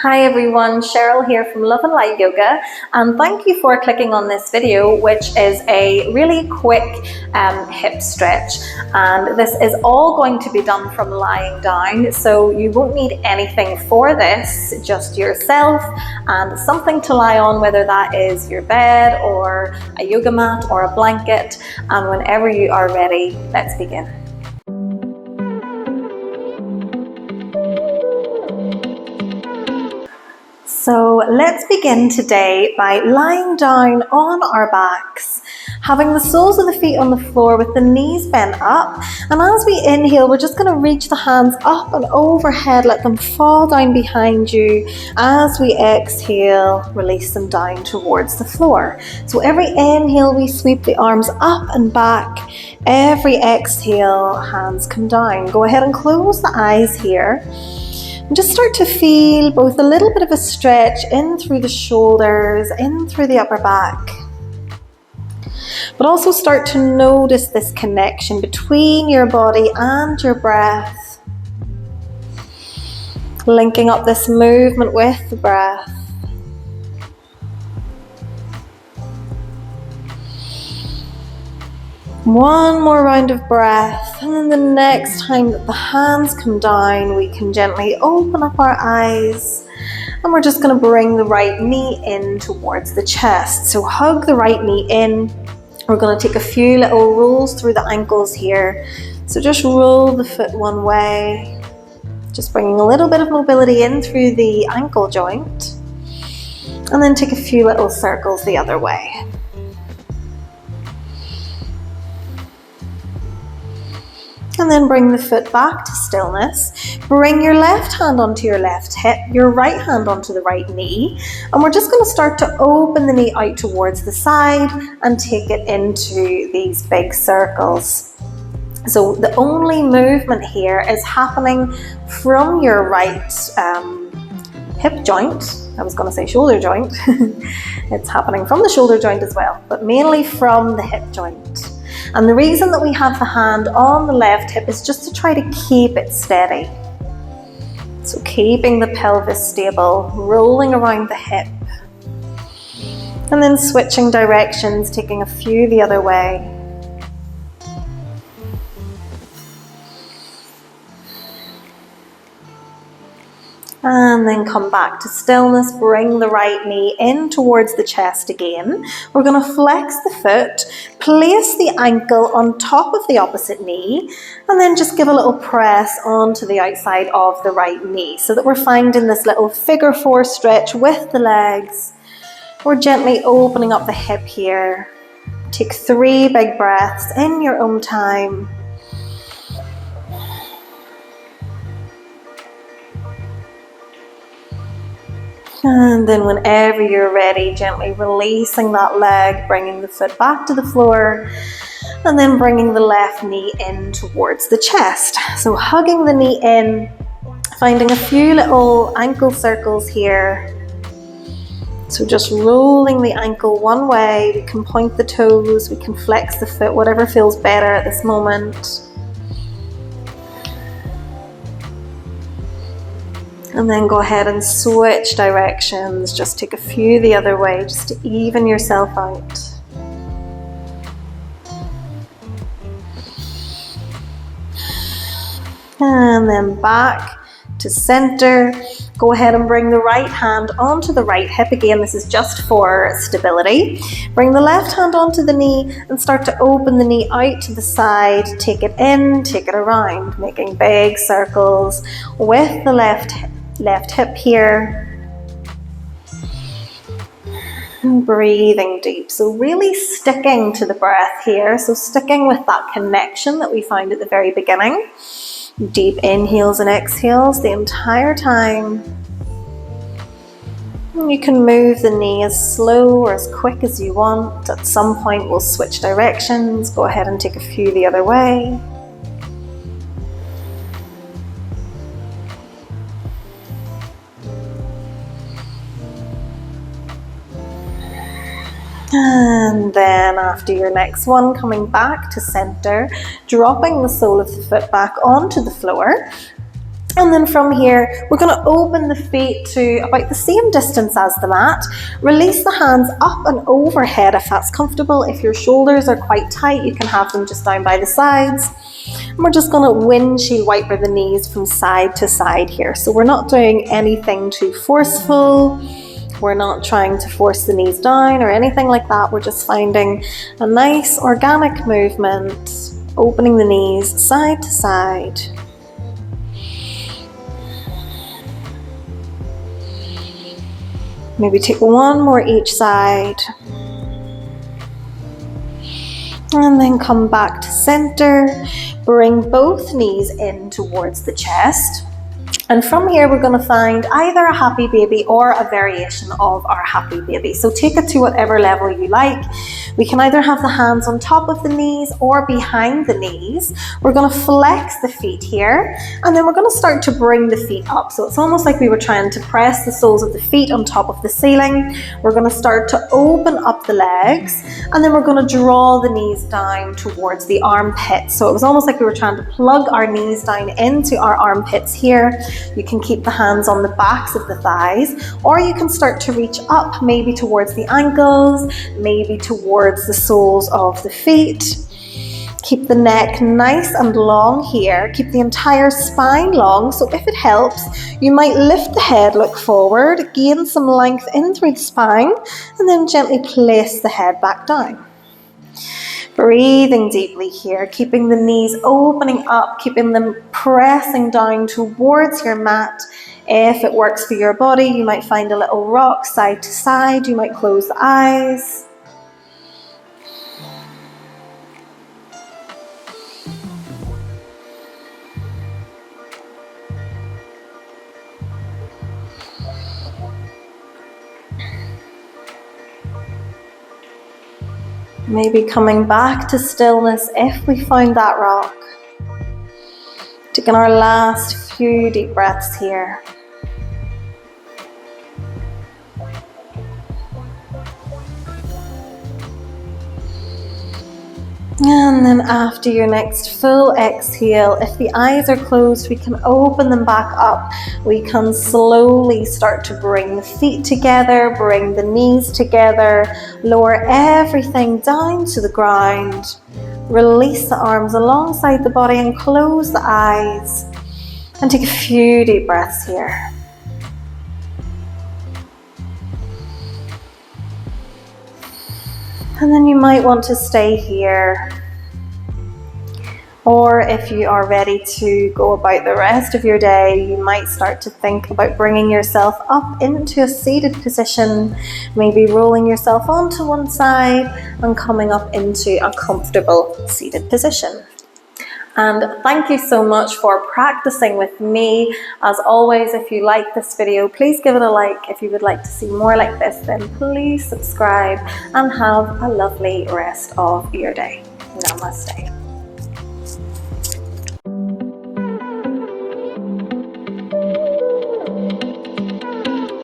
Hi everyone, Cheryl here from Love and Light Yoga, and thank you for clicking on this video, which is a really quick hip stretch. And this is all going to be done from lying down, so you won't need anything for this, just yourself and something to lie on, whether that is your bed or a yoga mat or a blanket. And whenever you are ready, let's begin. So let's begin today by lying down on our backs, having the soles of the feet on the floor with the knees bent up. And as we inhale, we're just going to reach the hands up and overhead, let them fall down behind you. As we exhale, release them down towards the floor. So every inhale, we sweep the arms up and back. Every exhale, hands come down. Go ahead and close the eyes here. And just start to feel both a little bit of a stretch in through the shoulders, in through the upper back. But also start to notice this connection between your body and your breath. Linking up this movement with the breath. One more round of breath, and then the next time that the hands come down, we can gently open up our eyes, and we're just going to bring the right knee in towards the chest. So hug the right knee in. We're going to take a few little rolls through the ankles here. So just roll the foot one way, just bringing a little bit of mobility in through the ankle joint, and then take a few little circles the other way. And then bring the foot back to stillness. Bring your left hand onto your left hip, your right hand onto the right knee. And we're just going to start to open the knee out towards the side and take it into these big circles. So the only movement here is happening from your right hip joint. I was going to say shoulder joint. It's happening from the shoulder joint as well, but mainly from the hip joint. And the reason that we have the hand on the left hip is just to try to keep it steady. So keeping the pelvis stable, rolling around the hip. And then switching directions, taking a few the other way. And then come back to stillness, bring the right knee in towards the chest again. We're going to flex the foot, place the ankle on top of the opposite knee, and then just give a little press onto the outside of the right knee so that we're finding this little figure four stretch with the legs. We're gently opening up the hip here. Take 3 big breaths in your own time. And then whenever you're ready, gently releasing that leg, bringing the foot back to the floor, and then bringing the left knee in towards the chest. So hugging the knee in, finding a few little ankle circles here. So just rolling the ankle one way. We can point the toes, we can flex the foot, whatever feels better at this moment. And then go ahead and switch directions. Just take a few the other way, just to even yourself out. And then back to center. Go ahead and bring the right hand onto the right hip. Again, this is just for stability. Bring the left hand onto the knee and start to open the knee out to the side. Take it in, take it around, making big circles with the left hip here. And breathing deep. So really sticking to the breath here. So sticking with that connection that we found at the very beginning. Deep inhales and exhales the entire time. And you can move the knee as slow or as quick as you want. At some point we'll switch directions. Go ahead and take a few the other way. And then after your next one, coming back to center, dropping the sole of the foot back onto the floor. And then from here, we're going to open the feet to about the same distance as the mat. Release the hands up and overhead if that's comfortable. If your shoulders are quite tight, you can have them just down by the sides. And we're just going to windshield wiper the knees from side to side here. So we're not doing anything too forceful. We're not trying to force the knees down or anything like that. We're just finding a nice organic movement, opening the knees side to side. Maybe take one more each side. And then come back to center. Bring both knees in towards the chest. And from here, we're going to find either a happy baby or a variation of our happy baby. So take it to whatever level you like. We can either have the hands on top of the knees or behind the knees. We're going to flex the feet here, and then we're going to start to bring the feet up. So it's almost like we were trying to press the soles of the feet on top of the ceiling. We're going to start to open up the legs, and then we're going to draw the knees down towards the armpits. So it was almost like we were trying to plug our knees down into our armpits here. You can keep the hands on the backs of the thighs, or you can start to reach up, maybe towards the ankles, maybe towards the soles of the feet. Keep the neck nice and long here. Keep the entire spine long. So if it helps, you might lift the head, look forward, gain some length in through the spine, and then gently place the head back down. Breathing deeply here, keeping the knees opening up, keeping them pressing down towards your mat. If it works for your body, you might find a little rock side to side. You might close the eyes. Maybe coming back to stillness if we find that rock. Taking our last few deep breaths here. And then after your next full exhale, if the eyes are closed, we can open them back up. We can slowly start to bring the feet together, bring the knees together, lower everything down to the ground. Release the arms alongside the body and close the eyes. And take a few deep breaths here. And then you might want to stay here. Or if you are ready to go about the rest of your day, you might start to think about bringing yourself up into a seated position, maybe rolling yourself onto one side and coming up into a comfortable seated position. And thank you so much for practicing with me. As always, if you like this video, please give it a like. If you would like to see more like this, then please subscribe and have a lovely rest of your day. Namaste.